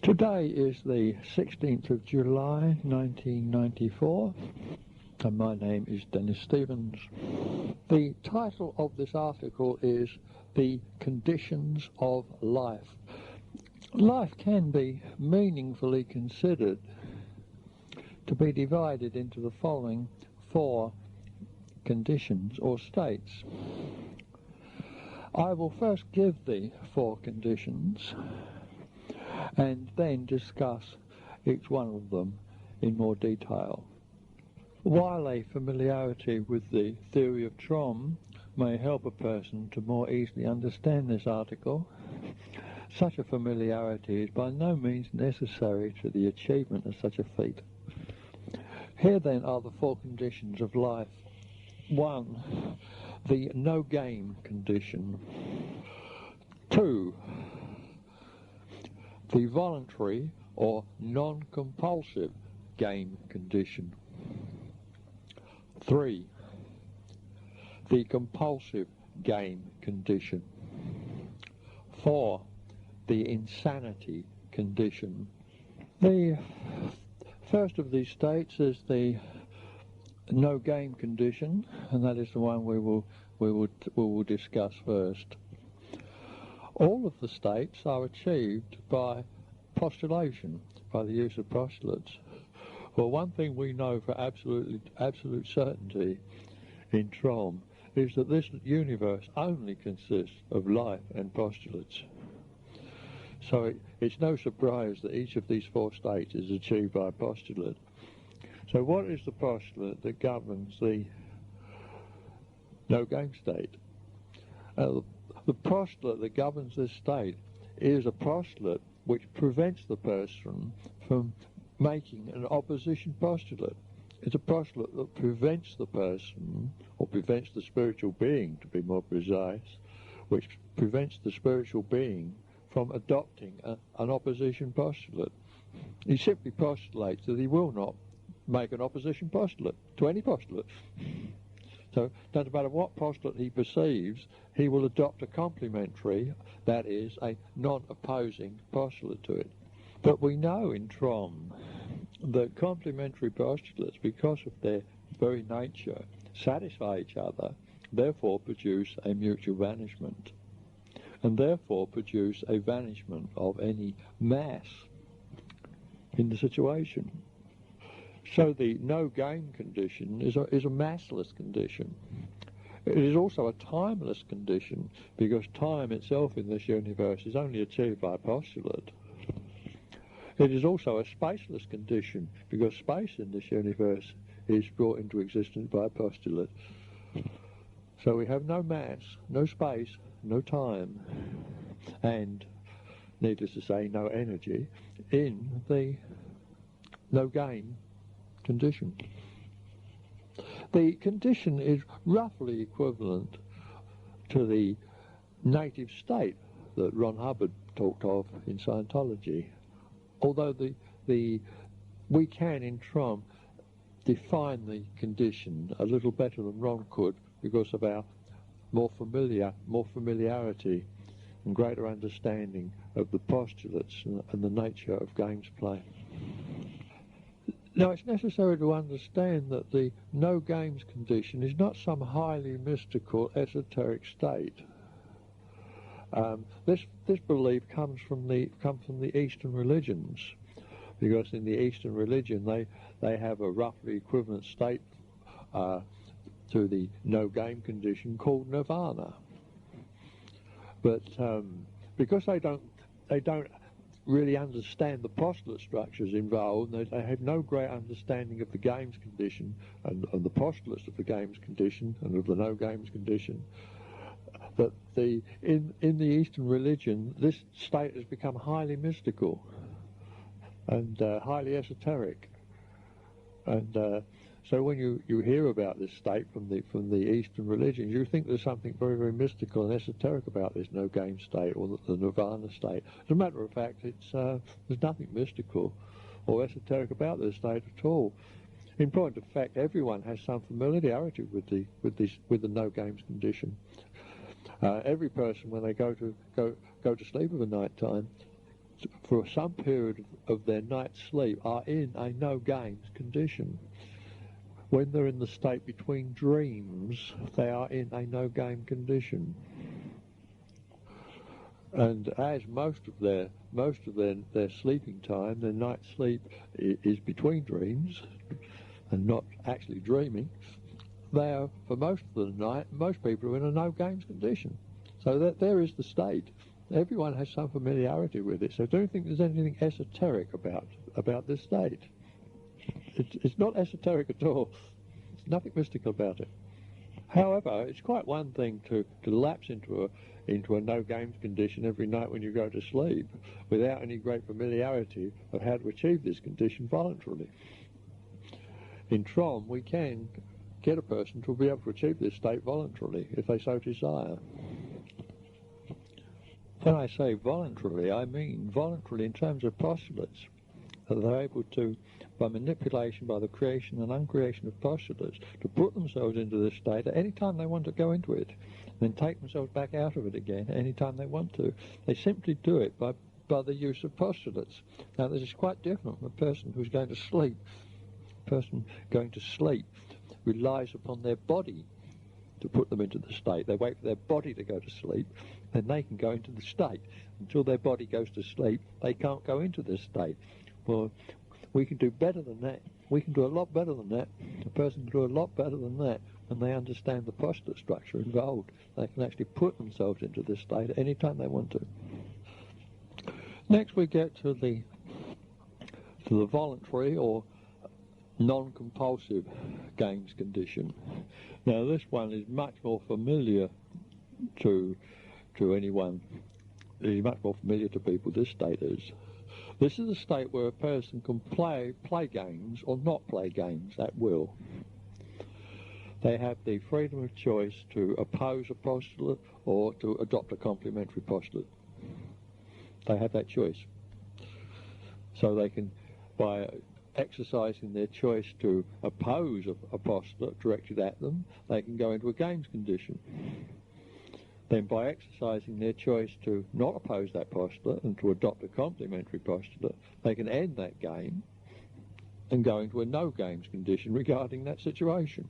Today is the 16th of July 1994 and my name is Dennis Stevens. The title of this article is The Conditions of Life. Life can be meaningfully considered to be divided into the following four conditions or states. I will first give the four conditions and then discuss each one of them in more detail. While a familiarity with the theory of TROM may help a person to more easily understand this article, such a familiarity is by no means necessary to the achievement of such a feat. Here then are the four conditions of life. 1. The no-game condition. 2. The voluntary or non-compulsive game condition. 3. The compulsive game condition. 4. The insanity condition. The first of these states is the no game condition, and that is the one we will discuss first. All of the states are achieved by postulation, by the use of postulates. Well, one thing we know for absolute certainty in TROM is that this universe only consists of life and postulates. So it's no surprise that each of these four states is achieved by a postulate. So what is the postulate that governs the no-game state? The postulate that governs this state is a postulate which prevents the person from making an opposition postulate. It's a postulate that prevents the person, or prevents the spiritual being to be more precise, which prevents the spiritual being from adopting an opposition postulate. He simply postulates that he will not make an opposition postulate to any postulate. So, doesn't matter what postulate he perceives, he will adopt a complementary, that is, a non-opposing postulate to it. But we know in TROM that complementary postulates, because of their very nature, satisfy each other, therefore produce a mutual vanishment, and therefore produce a vanishment of any mass in the situation. So the no-game condition is a massless condition. It is also a timeless condition, because time itself in this universe is only achieved by a postulate. It is also a spaceless condition, because space in this universe is brought into existence by a postulate. So we have no mass, no space, no time, and, needless to say, no energy in the no-game condition. The condition is roughly equivalent to the native state that Ron Hubbard talked of in Scientology, although we can in TROM define the condition a little better than Ron could, because of our more familiarity and greater understanding of the postulates and the nature of games play. Now, it's necessary to understand that the no-games condition is not some highly mystical, esoteric state. This belief comes from the Eastern religions, because in the Eastern religion they have a roughly equivalent state to the no-game condition called nirvana. But because they don't really understand the postulate structures involved, they have no great understanding of the games condition and the postulates of the games condition and of the no-games condition, that in the Eastern religion this state has become highly mystical and highly esoteric. And so when you hear about this state from the Eastern religions, you think there's something very, very mystical and esoteric about this no-game state, or the nirvana state. As a matter of fact, there's nothing mystical or esoteric about this state at all. In point of fact, everyone has some familiarity with the no-games condition. Every person, when they go to sleep of a night time, for some period of their night's sleep, are in a no-games condition. When they're in the state between dreams, they are in a no-game condition. And as most of their sleeping time, their night's sleep is between dreams and not actually dreaming, they are, for most of the night, most people are in a no-games condition. So that there is the state. Everyone has some familiarity with it, so I don't think there's anything esoteric about this state. It's not esoteric at all. There's nothing mystical about it. However, it's quite one thing to lapse into a no-games condition every night when you go to sleep without any great familiarity of how to achieve this condition voluntarily. In TROM, we can get a person to be able to achieve this state voluntarily if they so desire. When I say voluntarily, I mean voluntarily in terms of postulates. That they're able to, by manipulation, by the creation and uncreation of postulates, to put themselves into this state at any time they want to go into it, then take themselves back out of it again at any time they want to. They simply do it by the use of postulates. Now, this is quite different from a person who's going to sleep. A person going to sleep relies upon their body to put them into the state. They wait for their body to go to sleep, then they can go into the state. Until their body goes to sleep, they can't go into this state. Well, we can do better than that. We can do a lot better than that. A person can do a lot better than that when they understand the postulate structure involved. They can actually put themselves into this state at any time they want to. Next we get to the voluntary or non-compulsive games condition. Now this one is much more familiar to anyone. It is much more familiar to people, this state is. This is a state where a person can play games or not play games at will. They have the freedom of choice to oppose a postulate or to adopt a complementary postulate. They have that choice. So they can, by exercising their choice to oppose a postulate directed at them, they can go into a games condition. Then by exercising their choice to not oppose that postulate and to adopt a complementary postulate, they can end that game and go into a no games condition regarding that situation.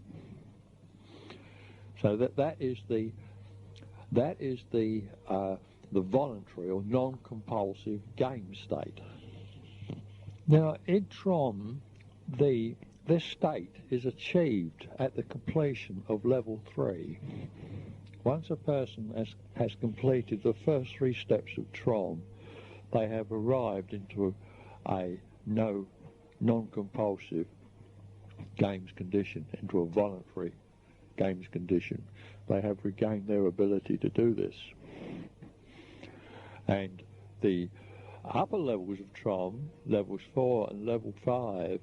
So that is the voluntary or non-compulsive game state. Now, in TROM, this state is achieved at the completion of level 3. Once a person has completed the first 3 steps of TROM, they have arrived into a non-compulsive games condition, into a voluntary games condition. They have regained their ability to do this. And the upper levels of TROM, levels 4 and level 5,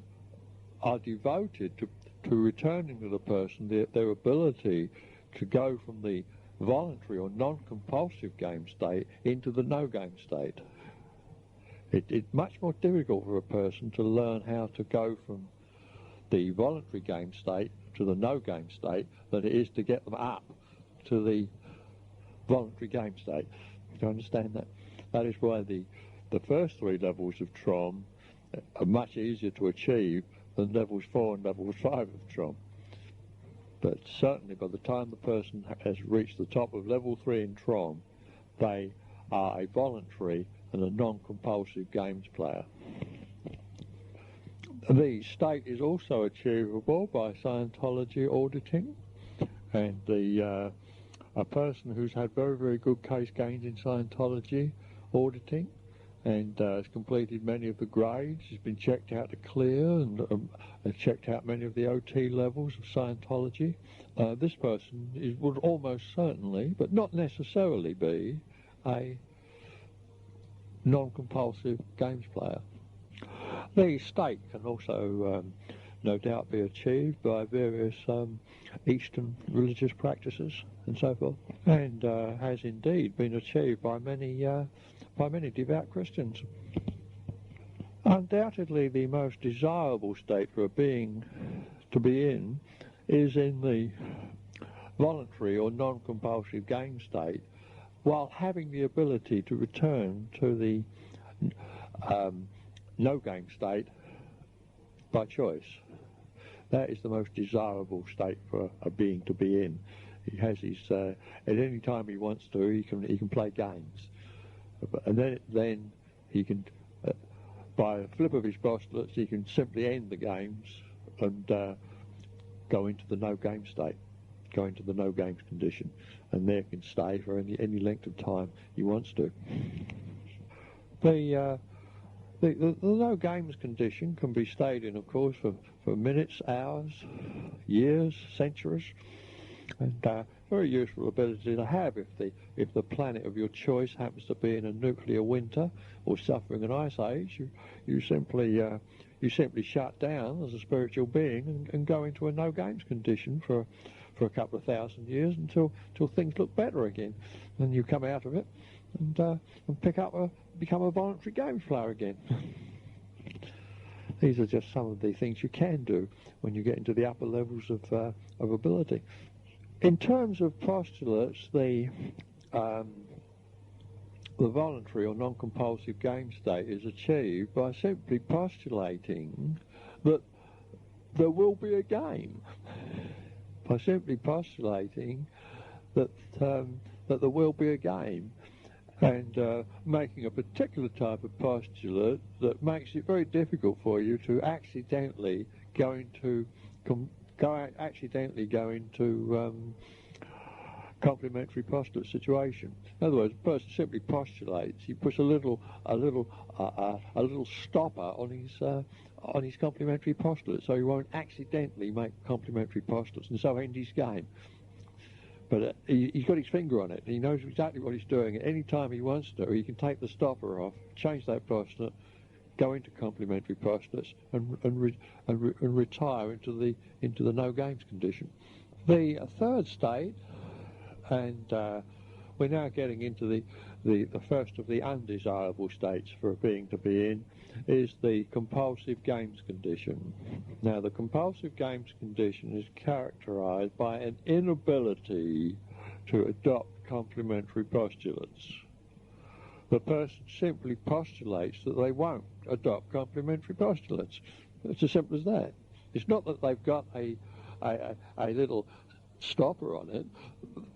are devoted to returning to the person their ability to go from the voluntary or non-compulsive game state into the no-game state. It's much more difficult for a person to learn how to go from the voluntary game state to the no-game state than it is to get them up to the voluntary game state. Do you understand that? That is why the first 3 levels of TROM are much easier to achieve than levels 4 and levels 5 of TROM. But certainly by the time the person has reached the top of level 3 in TROM, they are a voluntary and a non-compulsive games player. The state is also achievable by Scientology auditing, and a person who's had very, very good case gains in Scientology auditing and has completed many of the grades, has been checked out to clear and has checked out many of the OT levels of Scientology. This person would almost certainly, but not necessarily, be a non-compulsive games player. The state can also no doubt be achieved by various Eastern religious practices and so forth, and has indeed been achieved by many devout Christians. Undoubtedly the most desirable state for a being to be in is in the voluntary or non-compulsive game state, while having the ability to return to the no game state by choice. That is the most desirable state for a being to be in. He has his at any time he wants to, he can play games, and then he can, by a flip of his postulates, he can simply end the games and go into the no game state, go into the no games condition, and there can stay for any length of time he wants to. The no games condition can be stayed in, of course, for minutes, hours, years, centuries, and very useful ability to have if the planet of your choice happens to be in a nuclear winter or suffering an ice age. You simply shut down as a spiritual being and go into a no games condition for a couple of thousand years until things look better again. Then you come out of it and become a voluntary games player again. These are just some of the things you can do when you get into the upper levels of ability. In terms of postulates, the voluntary or non-compulsive game state is achieved by simply postulating that there will be a game. By simply postulating that there will be a game, and making a particular type of postulate that makes it very difficult for you to accidentally go into complementary postulate situation. In other words, a person simply postulates. He puts a little stopper on his complementary postulate, so he won't accidentally make complementary postulates, and so end his game. But he's got his finger on it. He knows exactly what he's doing. At any time he wants to, he can take the stopper off, change that postulate, go into complementary postulates, and retire into the no games condition. The third state, and we're now getting into the first of the undesirable states for a being to be in, is the compulsive games condition. Now, the compulsive games condition is characterized by an inability to adopt complementary postulates. The person simply postulates that they won't adopt complementary postulates. It's as simple as that. It's not that they've got a little stopper on it.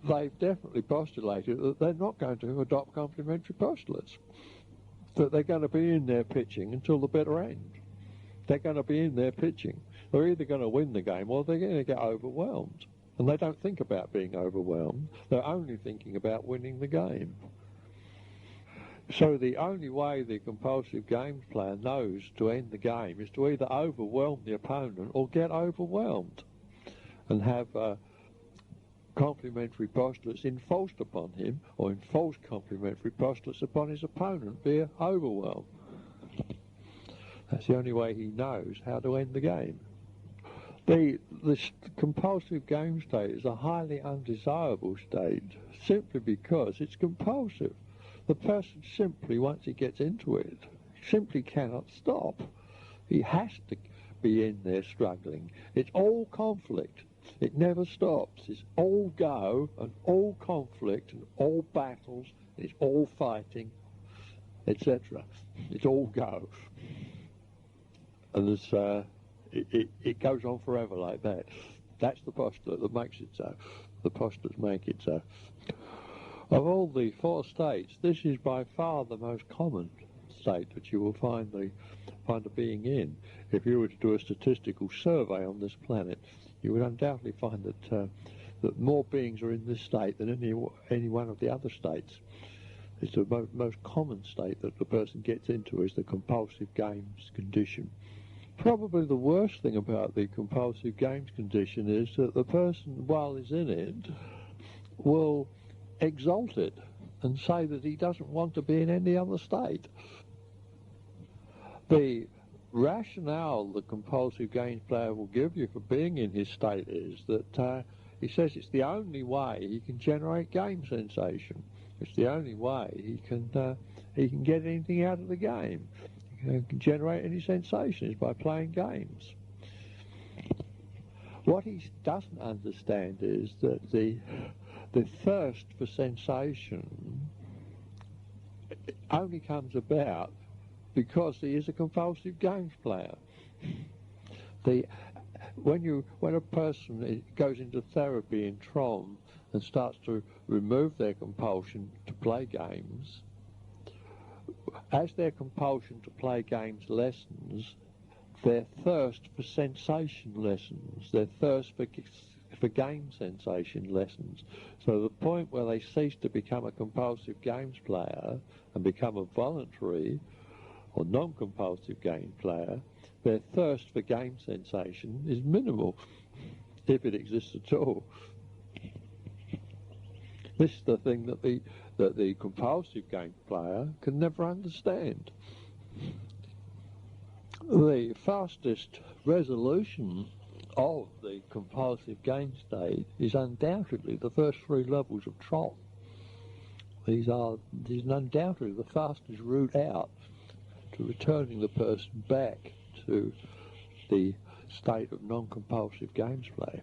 They've definitely postulated that they're not going to adopt complementary postulates, that they're going to be in there pitching until the bitter end. They're going to be in there pitching. They're either going to win the game or they're going to get overwhelmed. And they don't think about being overwhelmed. They're only thinking about winning the game. So the only way the compulsive games player knows to end the game is to either overwhelm the opponent or get overwhelmed and have complementary postulates enforced upon him, or enforced complementary postulates upon his opponent via overwhelm. That's the only way he knows how to end the game. This compulsive game state is a highly undesirable state simply because it's compulsive. The person simply, once he gets into it, simply cannot stop. He has to be in there struggling. It's all conflict. It never stops. It's all go and all conflict and all battles. It's all fighting, etc. It's all go. And it goes on forever like that. That's the postulate that makes it so. The postulates make it so. Of all the four states, this is by far the most common state that you will find a being in. If you were to do a statistical survey on this planet, you would undoubtedly find that more beings are in this state than any one of the other states. It's the most common state that the person gets into is the compulsive games condition. Probably the worst thing about the compulsive games condition is that the person, while he's in it, will exalt it and say that he doesn't want to be in any other state. The rationale the compulsive games player will give you for being in his state is that he says it's the only way he can generate game sensation. It's the only way he can get anything out of the game. He can generate any sensations by playing games. What he doesn't understand is that the thirst for sensation only comes about because he is a compulsive games player. When a person goes into therapy in TROM and starts to remove their compulsion to play games, as their compulsion to play games lessens, their thirst for sensation lessens, their thirst for game sensation lessens. So the point where they cease to become a compulsive games player and become a voluntary or non-compulsive game player, their thirst for game sensation is minimal, if it exists at all. This is the thing that the compulsive game player can never understand. The fastest resolution of the compulsive game state is undoubtedly the first 3 levels of TROM. These are undoubtedly the fastest route out to returning the person back to the state of non-compulsive games play.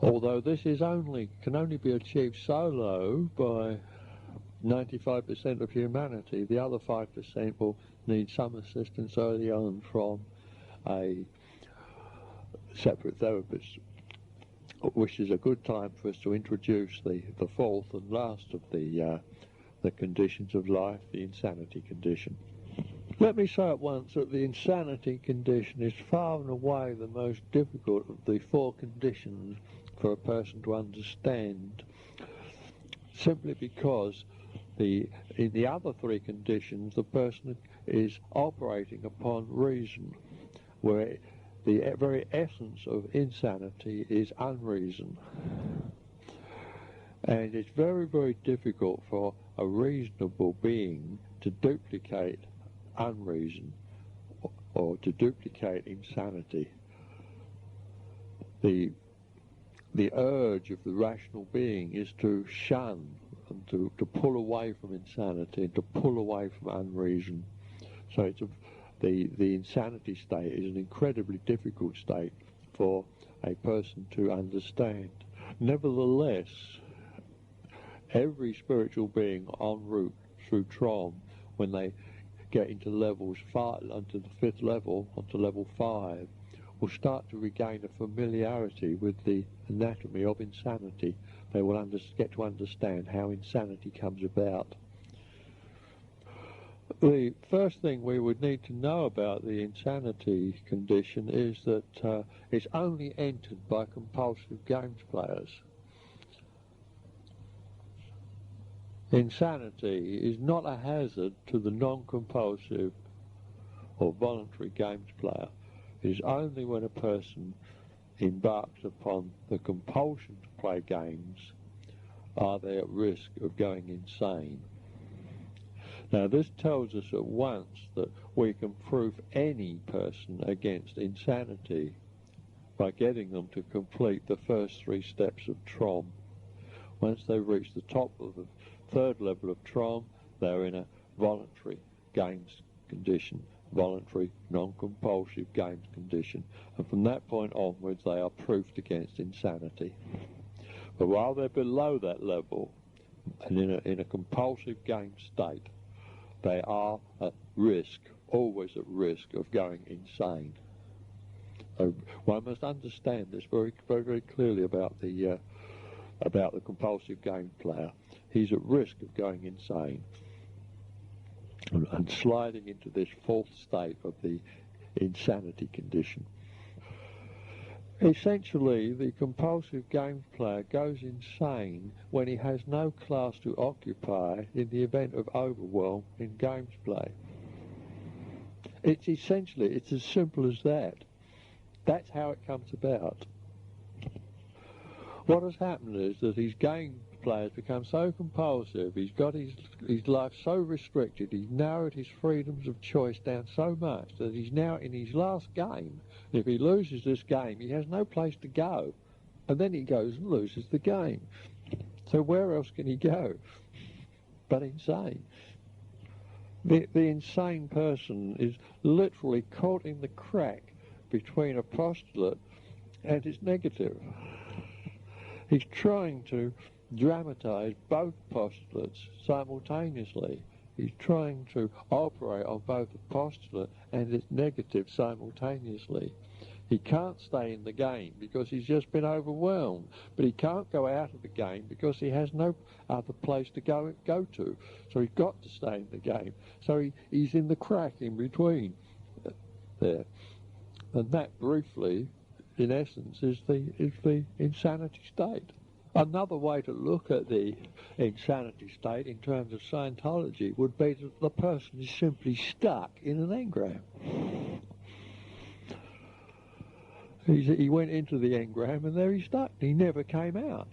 Although this can only be achieved solo by 95% of humanity, the other 5% will need some assistance early on from a separate therapist, which is a good time for us to introduce the fourth and last of the conditions of life, the insanity condition. Let me say at once that the insanity condition is far and away the most difficult of the 4 conditions for a person to understand, simply because in the other 3 conditions the person is operating upon reason, where the very essence of insanity is unreason. And it's very, very difficult for a reasonable being to duplicate unreason or to duplicate insanity. The urge of the rational being is to shun and to pull away from insanity and to pull away from unreason. So the insanity state is an incredibly difficult state for a person to understand. Nevertheless, every spiritual being en route through TROM, when they get into levels 5, onto the 5th level, onto level 5, will start to regain a familiarity with the anatomy of insanity. They will get to understand how insanity comes about. The first thing we would need to know about the insanity condition is that it's only entered by compulsive games players. Insanity is not a hazard to the non-compulsive or voluntary games player. It is only when a person embarks upon the compulsion to play games are they at risk of going insane. Now, this tells us at once that we can proof any person against insanity by getting them to complete the first 3 steps of TROM. Once they reach the top of the 3rd level of TROM, they're in a voluntary games condition, voluntary non-compulsive games condition, and from that point onwards they are proofed against insanity. But while they're below that level and in a compulsive game state, they are at risk, always at risk of going insane. So one must understand this very, very, very clearly about the compulsive game player. He's at risk of going insane and sliding into this 4th state of the insanity condition. Essentially, the compulsive games player goes insane when he has no class to occupy in the event of overwhelm in games play. It's as simple as that. That's how it comes about. What has happened is that his game players become so compulsive, he's got his life so restricted, he's narrowed his freedoms of choice down so much that he's now in his last game. If he loses this game, he has no place to go, and then he goes and loses the game. So where else can he go but insane? The insane person is literally caught in the crack between a postulate and its negative. He's trying to dramatize both postulates simultaneously. He's trying to operate on both the postulate and its negative simultaneously. He can't stay in the game because he's just been overwhelmed, but he can't go out of the game because he has no other place to go to. So he's got to stay in the game. So he's in the crack in between there. And that, briefly, in essence, is the insanity state. Another way to look at the insanity state in terms of Scientology would be that the person is simply stuck in an engram. He went into the engram and there he's stuck. He never came out.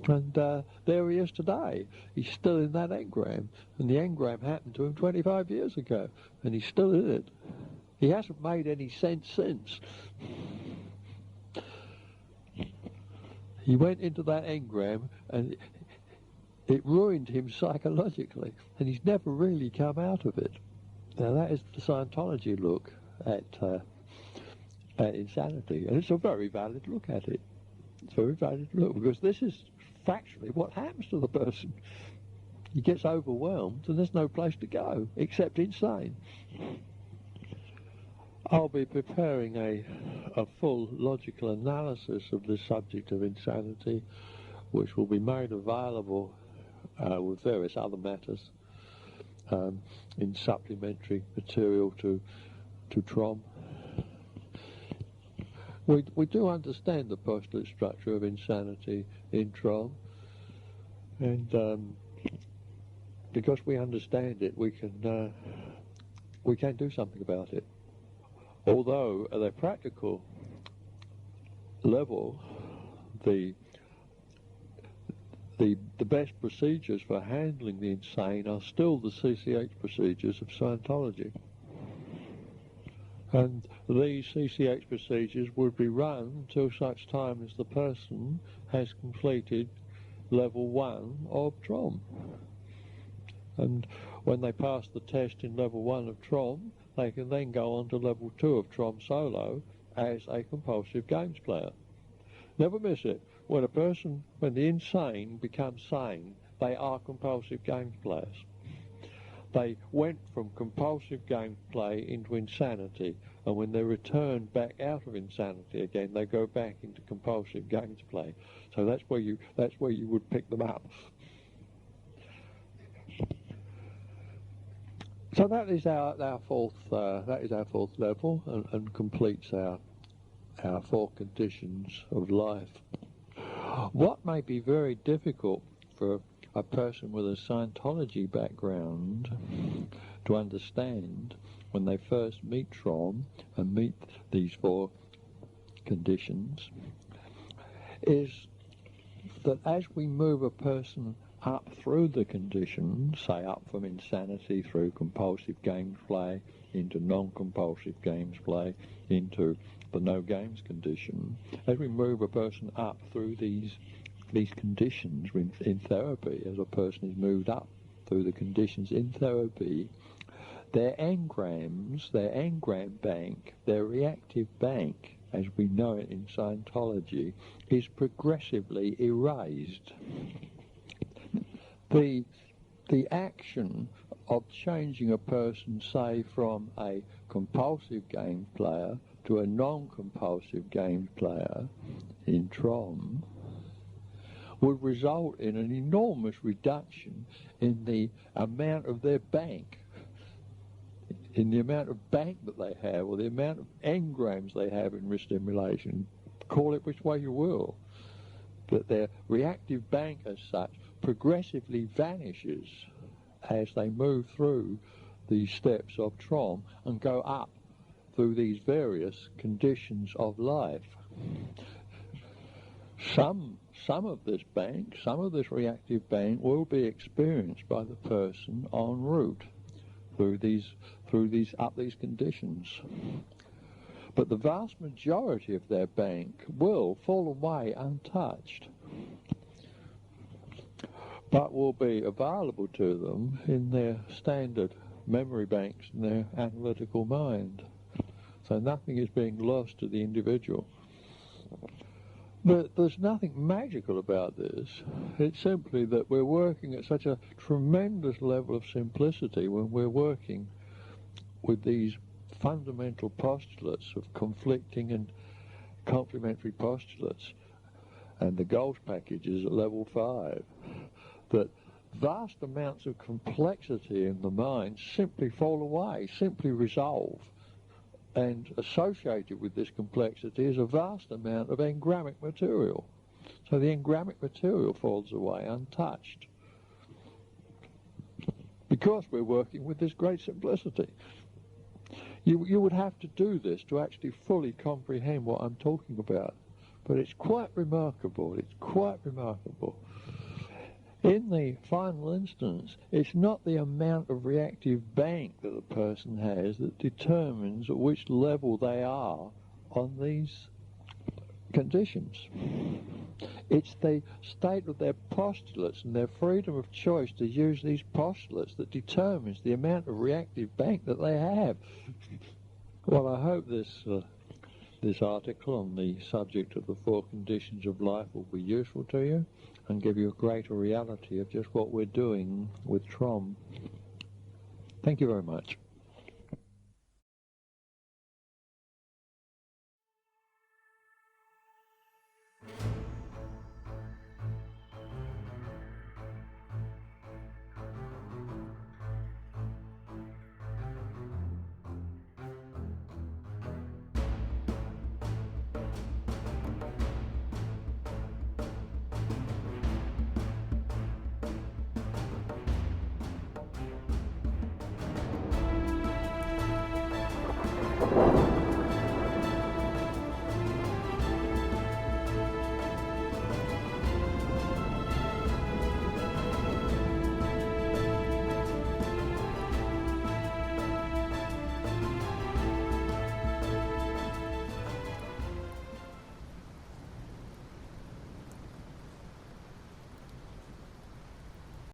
And there he is today. He's still in that engram. And the engram happened to him 25 years ago. And he's still in it. He hasn't made any sense since. He went into that engram and it ruined him psychologically, and he's never really come out of it. Now that is the Scientology look at insanity, and it's a very valid look at it. It's a very valid look, because this is factually what happens to the person. He gets overwhelmed and there's no place to go except insane. I'll be preparing a full logical analysis of the subject of insanity, which will be made available with various other matters in supplementary material to TROM. We do understand the postulate structure of insanity in TROM, and because we understand it, we can do something about it. Although at a practical level, the best procedures for handling the insane are still the CCH procedures of Scientology. And these CCH procedures would be run until such time as the person has completed level 1 of TROM. And when they pass the test in level 1 of TROM, they can then go on to level 2 of TROM solo as a compulsive games player. Never miss it. When the insane becomes sane, they are compulsive games players. They went from compulsive gameplay into insanity, and when they return back out of insanity again, they go back into compulsive games play. So that's where you would pick them up. So that is our fourth level, and completes our 4 conditions of life. What may be very difficult for a person with a Scientology background to understand when they first meet TROM and meet these 4 conditions is that as we move a person up through the conditions, say up from insanity through compulsive games play into non-compulsive games play into the no games condition, as we move a person up through these conditions in therapy, as a person is moved up through the conditions in therapy, their engrams, their engram bank, their reactive bank, as we know it in Scientology, is progressively erased. The action of changing a person, say, from a compulsive game player to a non-compulsive game player in TROM would result in an enormous reduction in the amount of their bank, in the amount of bank that they have, or the amount of engrams they have in restimulation. Call it which way you will. But their reactive bank as such progressively vanishes as they move through these steps of TROM and go up through these various conditions of life. Some of this bank, some of this reactive bank will be experienced by the person en route through these conditions. But the vast majority of their bank will fall away untouched, but will be available to them in their standard memory banks in their analytical mind. So nothing is being lost to the individual. But there's nothing magical about this. It's simply that we're working at such a tremendous level of simplicity when we're working with these fundamental postulates of conflicting and complementary postulates and the goals packages at level 5, that vast amounts of complexity in the mind simply fall away, simply resolve. And associated with this complexity is a vast amount of engrammic material. So the engrammic material falls away untouched, because we're working with this great simplicity. You would have to do this to actually fully comprehend what I'm talking about. But it's quite remarkable. It's quite remarkable. In the final instance, it's not the amount of reactive bank that the person has that determines at which level they are on these conditions. It's the state of their postulates and their freedom of choice to use these postulates that determines the amount of reactive bank that they have. Well, I hope this article on the subject of the 4 conditions of life will be useful to you and give you a greater reality of just what we're doing with TROM. Thank you very much.